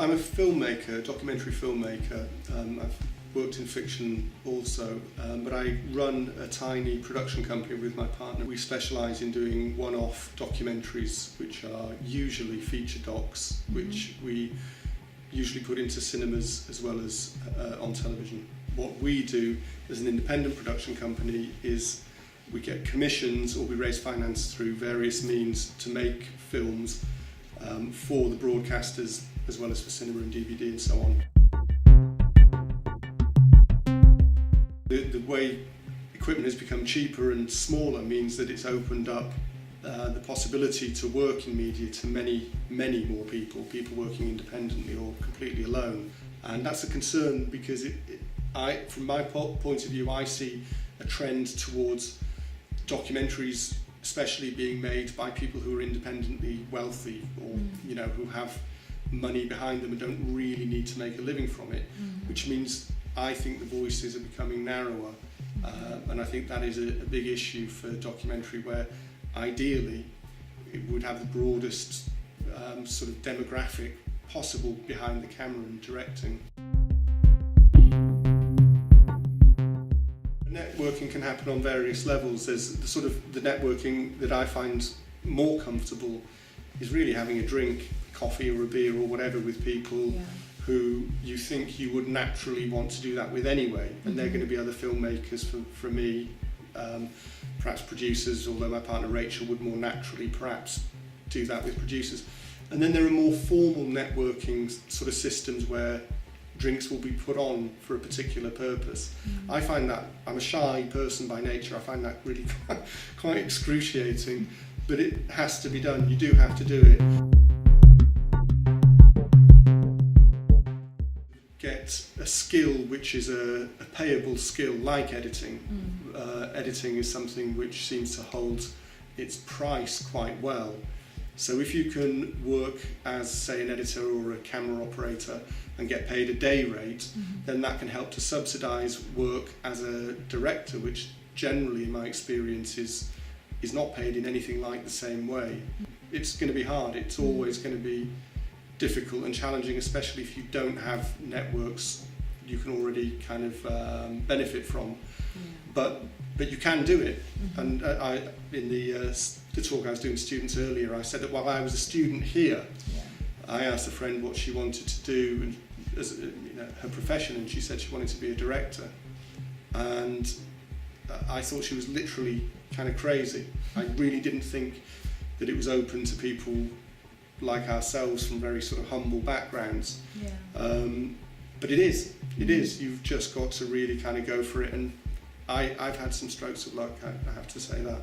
I'm a filmmaker, documentary filmmaker. I've worked in fiction also, but I run a tiny production company with my partner. We specialise in doing one-off documentaries, which are usually feature docs, which we usually put into cinemas as well as on television. What we do as an independent production company is we get commissions or we raise finance through various means to make films for the broadcasters as well as for cinema and DVD and so on. The way equipment has become cheaper and smaller means that it's opened up the possibility to work in media to many more people working independently or completely alone. And that's a concern because from my point of view, I see a trend towards documentaries especially being made by people who are independently wealthy or who have money behind them and don't really need to make a living from it, which means I think the voices are becoming narrower, and I think that is a big issue for documentary, where ideally it would have the broadest sort of demographic possible behind the camera and directing. Networking can happen on various levels. There's the networking that I find more comfortable is really having a drink, coffee or a beer or whatever with people who you think you would naturally want to do that with anyway, and they're going to be other filmmakers for me, perhaps producers, although my partner Rachel would more naturally perhaps do that with producers. And then there are more formal networking sort of systems where drinks will be put on for a particular purpose. I find that, I'm a shy person by nature, I find that really quite excruciating, but it has to be done, you do have to do it. Get a skill which is a payable skill like editing. Editing is something which seems to hold its price quite well. So if you can work as, say, an editor or a camera operator and get paid a day rate, then that can help to subsidise work as a director, which generally, in my experience, is not paid in anything like the same way. It's going to be hard. It's always going to be difficult and challenging, especially if you don't have networks you can already kind of benefit from. But you can do it. And in the talk I was doing to students earlier, I said that while I was a student here, I asked a friend what she wanted to do as her profession, and she said she wanted to be a director. And I thought she was literally kind of crazy. I really didn't think that it was open to people like ourselves from very sort of humble backgrounds. But it is. You've just got to really kind of go for it. And I've had some strokes of luck, I have to say that.